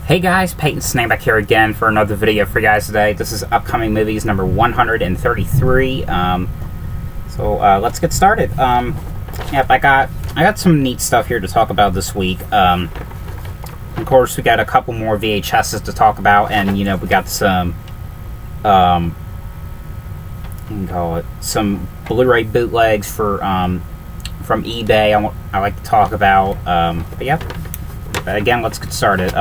Hey guys, Peyton Snake back here again for another video for you guys today. This is upcoming movies number 133. Let's get started. Yep, I got some neat stuff here to talk about this week. Of course, we got a couple more VHSs to talk about, and you know, we got some you can call it some Blu-ray bootlegs for from eBay. I like to talk about. But yeah, again, let's get started.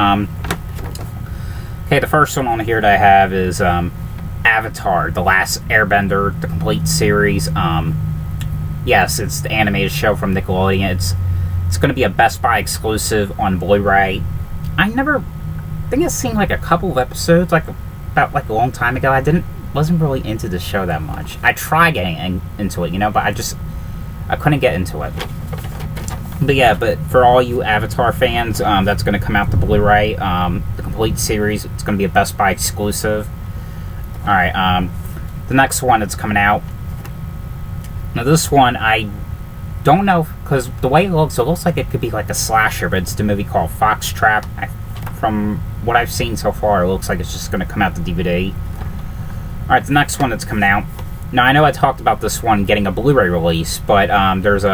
Okay, the first one on here that I have is Avatar, The Last Airbender, the complete series. Yes, it's the animated show from Nickelodeon. It's going to be a Best Buy exclusive on Blu-ray. I think I've seen like a couple of episodes, about a long time ago. I wasn't really into the show that much. I tried getting into it, you know, but I couldn't get into it. But yeah, for all you Avatar fans, that's going to come out to Blu-ray, the complete series. It's going to be a Best Buy exclusive. Alright, the next one that's coming out. Now this one, I don't know, because the way it looks like it could be like a slasher, but it's the movie called Foxtrot. From what I've seen so far, it looks like it's just going to come out to DVD. Alright, the next one that's coming out. Now I know I talked about this one getting a Blu-ray release, but there's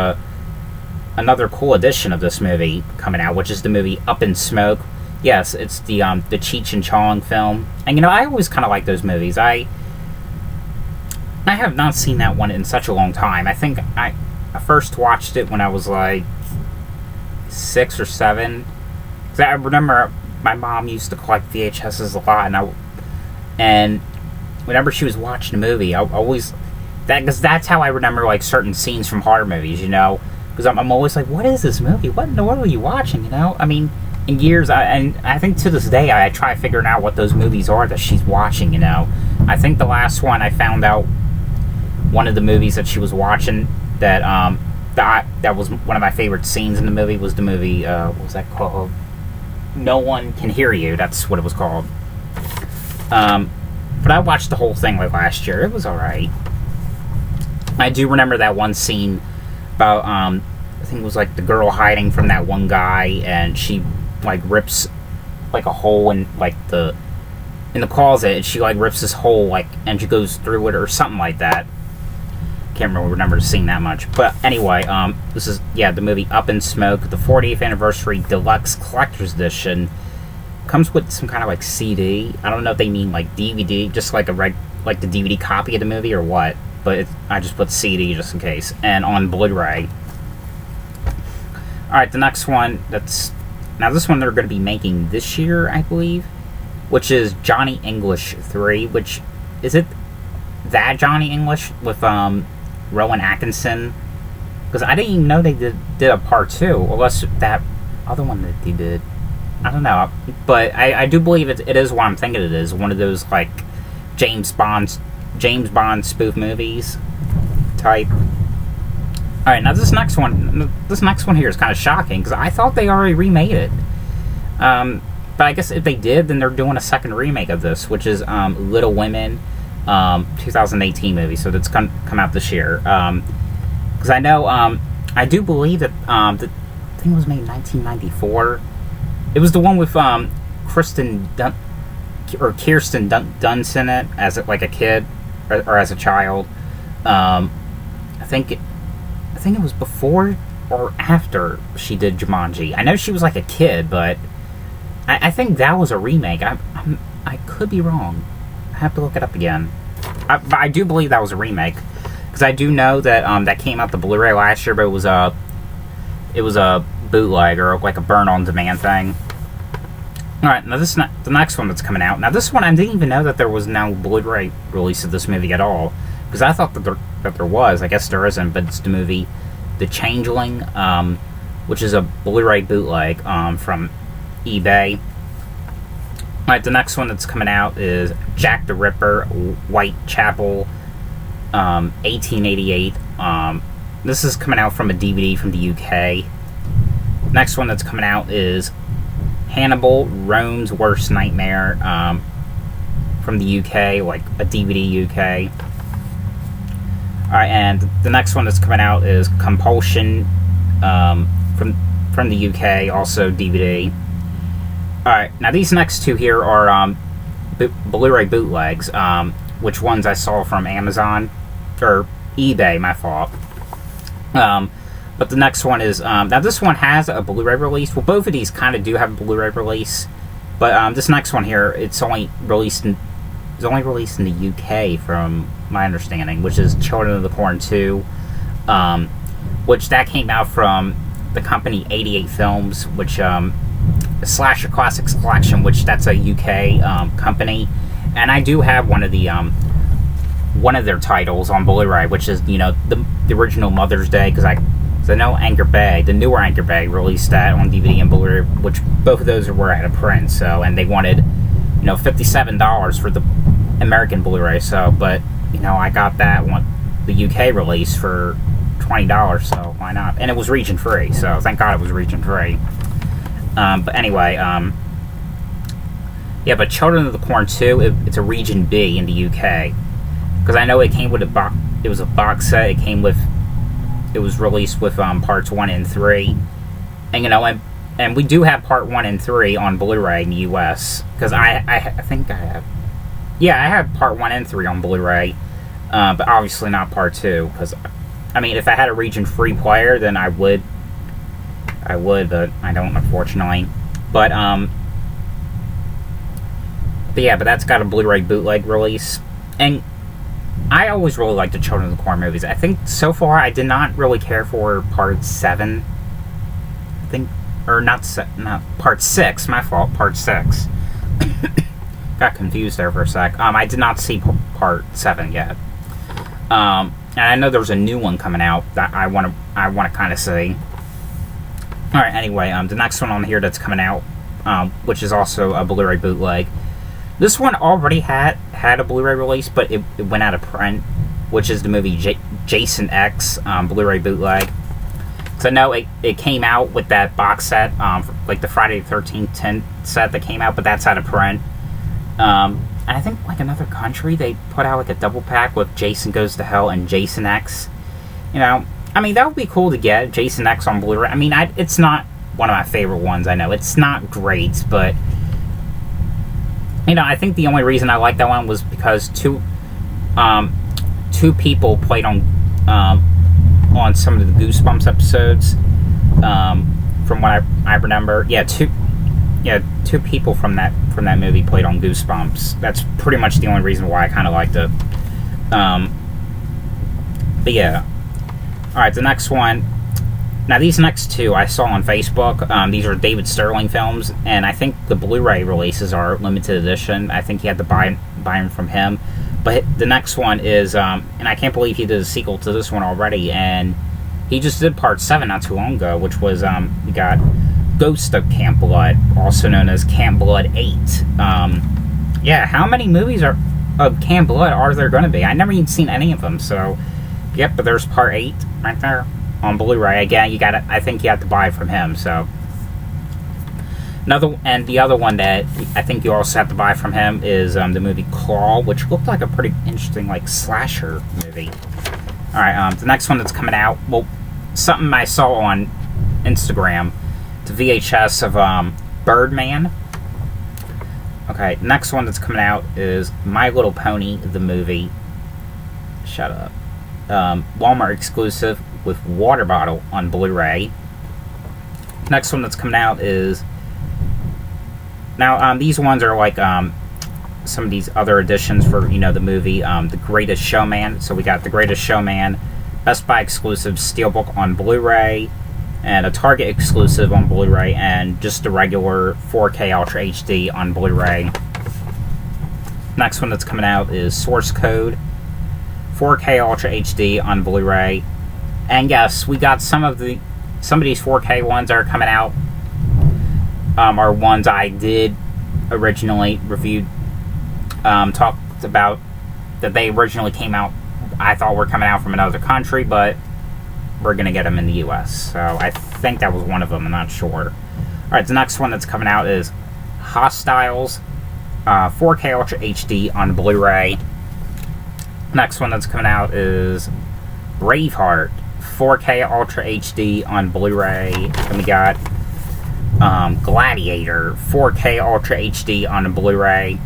another cool edition of this movie coming out, which is the movie Up in Smoke. Yes, it's the Cheech and Chong film. And you know, I always kind of like those movies. I have not seen that one in such a long time. I think I first watched it when I was like 6 or 7. 'Cause I remember my mom used to collect VHSs a lot, and whenever she was watching a movie, because that's how I remember like certain scenes from horror movies, you know. Because I'm always like, what is this movie? What in the world are you watching, you know? I mean, in years, and I think to this day, I try figuring out what those movies are that she's watching, you know? I think the last one I found out, one of the movies that she was watching, that was one of my favorite scenes in the movie, was the movie, what was that called? No One Can Hear You, that's what it was called. But I watched the whole thing like last year. It was alright. I do remember that one scene about, I think it was like the girl hiding from that one guy, and she like rips like a hole in like in the closet, and she like rips this hole like, and she goes through it or something like that. Can't remember seeing that much, but anyway, this is the movie Up in Smoke, the 40th anniversary deluxe collector's edition. Comes with some kind of like CD. I don't know if they mean like DVD, just like the DVD copy of the movie or what. But I just put CD just in case. And on Blu-ray. Alright, the next one, now this one they're going to be making this year, I believe. Which is Johnny English 3. Which, is it that Johnny English with Rowan Atkinson? Because I didn't even know they did a part 2. Unless that other one that they did. I don't know. But I do believe it is what I'm thinking it is. One of those like James Bond spoof movies type. Alright, now this next one here is kind of shocking, because I thought they already remade it. But I guess if they did, then they're doing a second remake of this, which is Little Women, 2018 movie, so that's come out this year. Because I know, I do believe that the thing was made in 1994. It was the one with Kirsten Dunst in it as like a kid. Or as a child. I think it was before or after she did Jumanji. I know she was like a kid, but I think that was a remake. I could be wrong. I have to look it up again. But I do believe that was a remake, because I do know that that came out the Blu-ray last year, but it was a bootleg or like a burn-on-demand thing. Alright, now the next one that's coming out. Now this one, I didn't even know that there was no Blu-ray release of this movie at all. Because I thought that there was. I guess there isn't, but it's the movie The Changeling, which is a Blu-ray bootleg from eBay. Alright, the next one that's coming out is Jack the Ripper, Whitechapel, 1888. This is coming out from a DVD from the UK. Next one that's coming out is Hannibal, Rome's Worst Nightmare, from the UK, like a DVD UK. Alright, and the next one that's coming out is Compulsion, from the UK, also DVD. Alright, now these next two here are Blu-ray bootlegs, which ones I saw from Amazon, or eBay, my fault. But the next one is, now this one has a Blu-ray release. Well, both of these kind of do have a Blu-ray release, but this next one here, it's only released in the UK, from my understanding, which is Children of the Corn 2, which that came out from the company 88 Films, which Slasher Classics Collection, which that's a UK company, and I do have one of their titles on Blu-ray, which is, you know, the original Mother's Day, because I know Anchor Bay, the newer Anchor Bay, released that on DVD and Blu-ray, which both of those were out of print. So, and they wanted, you know, $57 for the American Blu-ray. So, but you know, I got that one, the UK release, for $20. So why not? And it was region free. So thank God it was region free. But anyway, yeah. But Children of the Corn 2, it's a region B in the UK, because I know it came with it was a box set. It was released with parts 1 and 3, and you know, and we do have part 1 and 3 on Blu-ray in the US, because I think I have, yeah, I have part 1 and 3 on Blu-ray, but obviously not part 2, because I mean, if I had a region-free player, then I would, but I don't, unfortunately. But yeah, but that's got a Blu-ray bootleg release, and I always really liked the Children of the Corn movies. I think so far I did not really care for part 7. I think, or not part 6. My fault. Part 6. Got confused there for a sec. I did not see part 7 yet. And I know there's a new one coming out that I want to kind of see. All right. Anyway, the next one on here that's coming out, which is also a Blu-ray bootleg. This one already had a Blu-ray release, but it went out of print, which is the movie Jason X, Blu-ray bootleg. So I know it came out with that box set, like the Friday the 13th 10 set that came out, but that's out of print. And I think, like, another country, they put out like a double pack with Jason Goes to Hell and Jason X. You know, I mean, that would be cool to get, Jason X on Blu-ray. I mean, it's not one of my favorite ones, I know. It's not great, but you know, I think the only reason I liked that one was because two people played on some of the Goosebumps episodes. From what I remember, two people from that movie played on Goosebumps. That's pretty much the only reason why I kind of liked it. But yeah, all right. The next one. Now, these next two I saw on Facebook. These are David Sterling films, and I think the Blu-ray releases are limited edition. I think you had to buy them from him. But the next one is, and I can't believe he did a sequel to this one already, and he just did part 7 not too long ago, which was, we got Ghost of Camp Blood, also known as Camp Blood 8. Yeah, how many movies of Camp Blood are there going to be? I never even seen any of them, so, yep, but there's part 8 right there. On Blu-ray. Again, I think you have to buy it from him. So the other one that I think you also have to buy from him is the movie Claw, which looked like a pretty interesting, like, slasher movie. All right, the next one that's coming out, well, something I saw on Instagram, the VHS of Birdman. Okay, next one that's coming out is My Little Pony, the movie. Shut up. Walmart exclusive with Water Bottle on Blu-ray. Next one that's coming out is, now these ones are like some of these other editions for, you know, the movie The Greatest Showman. So we got The Greatest Showman, Best Buy exclusive Steelbook on Blu-ray, and a Target exclusive on Blu-ray, and just the regular 4K Ultra HD on Blu-ray. Next one that's coming out is Source Code, 4K Ultra HD on Blu-ray. And yes, we got some of these 4K ones that are coming out are ones I did originally reviewed, talked about, that they originally came out, I thought were coming out from another country, but we're going to get them in the US. So I think that was one of them, I'm not sure. Alright, the next one that's coming out is Hostiles, 4K Ultra HD on Blu-ray. Next one that's coming out is Braveheart, 4K Ultra HD on Blu-ray. And we got Gladiator 4K Ultra HD on a Blu-ray.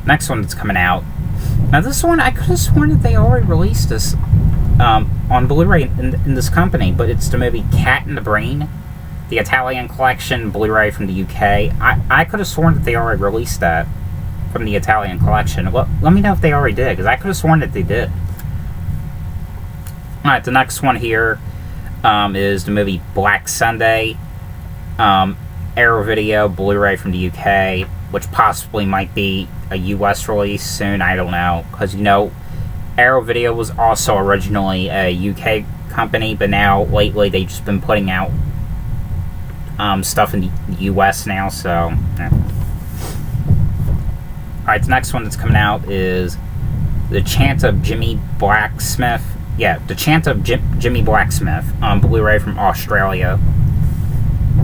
Next one that's coming out. Now this one, I could have sworn that they already released this on Blu-ray in this company, but it's the movie Cat in the Brain, the Italian collection Blu-ray from the UK. I could have sworn that they already released that from the Italian collection. Well, let me know if they already did, because I could have sworn that they did. Alright, the next one here is the movie Black Sunday, Arrow Video Blu-ray from the UK, which possibly might be a US release soon. I don't know, because you know, Arrow Video was also originally a UK company, but now lately they've just been putting out stuff in the US now. So, alright, the next one that's coming out is The Chant of Jimmy Blacksmith. Yeah, The Chant of Jimmy Blacksmith on Blu-ray from Australia.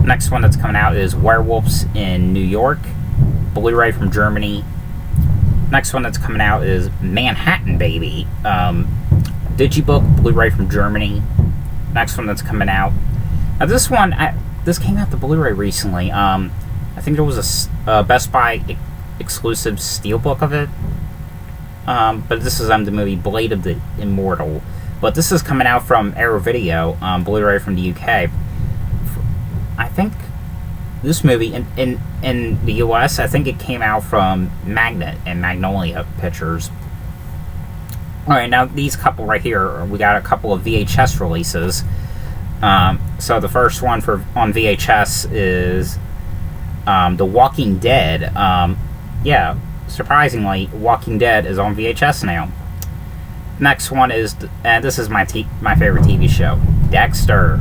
Next one that's coming out is Werewolves in New York, Blu-ray from Germany. Next one that's coming out is Manhattan Baby, Digibook, Blu-ray from Germany. Next one that's coming out. Now this one, this came out the Blu-ray recently. I think there was a Best Buy exclusive Steelbook of it. But this is the movie Blade of the Immortal. But this is coming out from Arrow Video, Blu-ray from the UK. I think this movie in the US, I think it came out from Magnet and Magnolia Pictures. Alright, now these couple right here, we got a couple of VHS releases. So the first one on VHS is The Walking Dead. Yeah, surprisingly, Walking Dead is on VHS now. Next one is, and this is my favorite TV show, Dexter.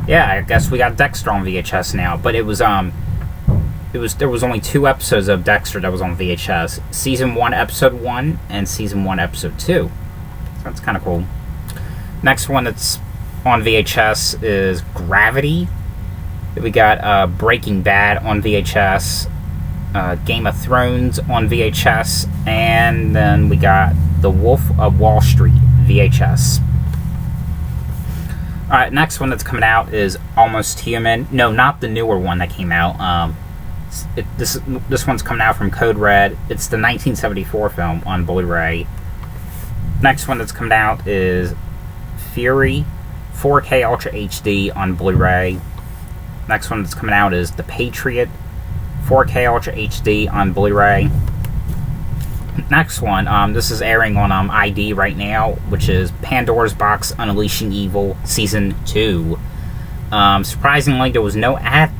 Yeah, I guess we got Dexter on VHS now, but there was only 2 episodes of Dexter that was on VHS. Season 1, Episode 1, and Season 1, Episode 2. So that's kind of cool. Next one that's on VHS is Gravity. We got Breaking Bad on VHS, Game of Thrones on VHS, and then we got The Wolf of Wall Street VHS. Alright, next one that's coming out is Almost Human. No, not the newer one that came out. This one's coming out from Code Red. It's the 1974 film on Blu-ray. Next one that's coming out is Fury 4K Ultra HD on Blu-ray. Next one that's coming out is The Patriot 4K Ultra HD on Blu-ray. Next one, this is airing on ID right now, which is Pandora's Box Unleashing Evil Season 2. Surprisingly, there was no ad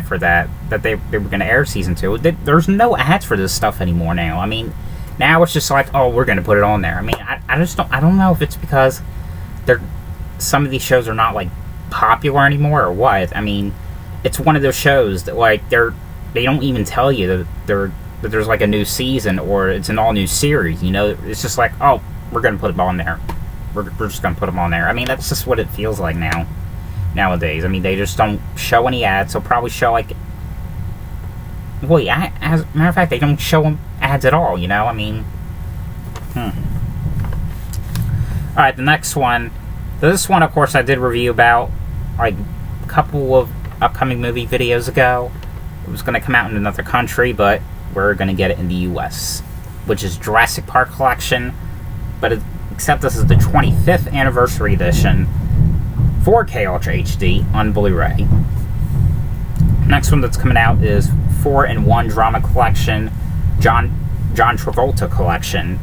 for that they were going to air Season 2. There's no ads for this stuff anymore now. I mean, now it's just like, oh, we're going to put it on there. I mean, I don't know if it's because some of these shows are not, like, popular anymore or what. I mean, it's one of those shows that, like, they don't even tell you that there's like a new season or it's an all new series, you know. It's just like, oh, we're gonna put them on there. We're just gonna put them on there. I mean, that's just what it feels like nowadays. I mean, they just don't show any ads. They'll probably show like, wait, as a matter of fact, they don't show them ads at all. You know, I mean, All right, the next one. This one, of course, I did review about like a couple of upcoming movie videos ago. It was going to come out in another country, but we're going to get it in the US, which is Jurassic Park Collection, but except this is the 25th anniversary edition, 4K Ultra HD on Blu-ray. Next one that's coming out is 4-in-1 Drama Collection, John Travolta Collection.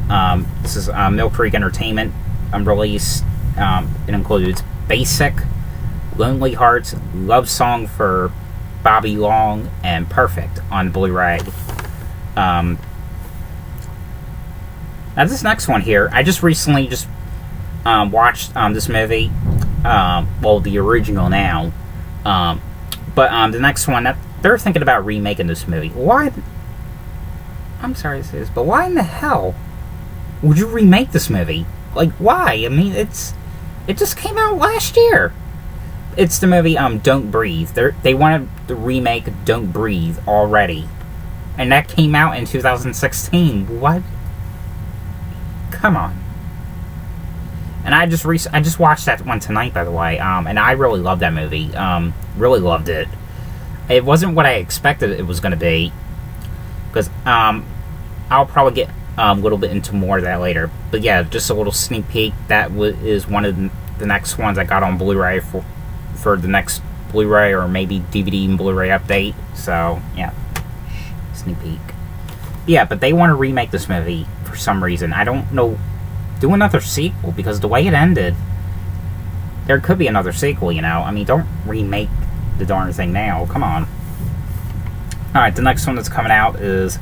This is Mill Creek Entertainment release. It includes Basic, Lonely Hearts, Love Song for Bobby Long, and Perfect on Blu-ray. Now this next one here, I just recently watched this movie, well, the original now, but the next one, they're thinking about remaking this movie. Why? I'm sorry to say this, but why in the hell would you remake this movie? Like, why? I mean, it just came out last year. It's the movie Don't Breathe. They wanted to remake Don't Breathe already, and that came out in 2016. What? Come on. And I just watched that one tonight, by the way, and I really loved that movie. Really loved it. It wasn't what I expected it was going to be, because I'll probably get a little bit into more of that later. But yeah, just a little sneak peek. That is one of the next ones I got on Blu-ray for the next Blu-ray or maybe DVD and Blu-ray update. So yeah, sneak peek. Yeah, but they want to remake this movie for some reason. I don't know. Do another sequel, because the way it ended, there could be another sequel, you know? I mean, don't remake the darn thing now. Come on. Alright, the next one that's coming out is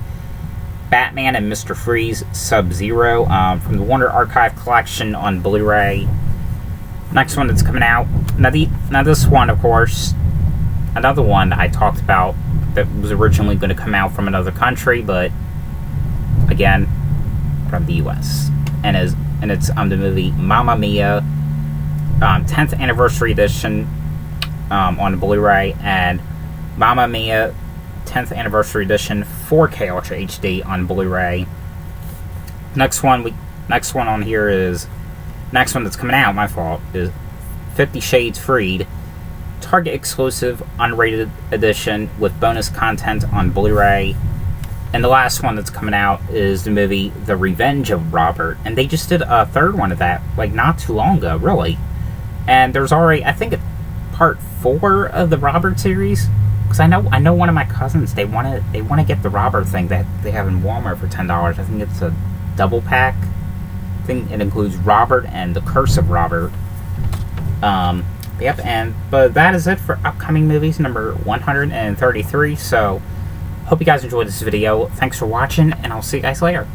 Batman and Mr. Freeze Sub-Zero from the Warner Archive Collection on Blu-ray. Next one that's coming out. Now this one, of course, another one I talked about that was originally going to come out from another country, but again, from the U.S. And it's the movie Mamma Mia, 10th Anniversary Edition on Blu-ray, and Mamma Mia 10th Anniversary Edition 4K Ultra HD on Blu-ray. Next one on here is next one that's coming out. My fault is 50 Shades Freed, Target exclusive unrated edition with bonus content on Blu-ray. And the last one that's coming out is the movie The Revenge of Robert. And they just did a third one of that, like, not too long ago, really. And there's already, I think, part 4 of the Robert series. Because I know one of my cousins, they want to get the Robert thing that they have in Walmart for $10. I think it's a double pack thing. It includes Robert and The Curse of Robert. Yep, but that is it for upcoming movies, number 133. So, hope you guys enjoyed this video. Thanks for watching, and I'll see you guys later.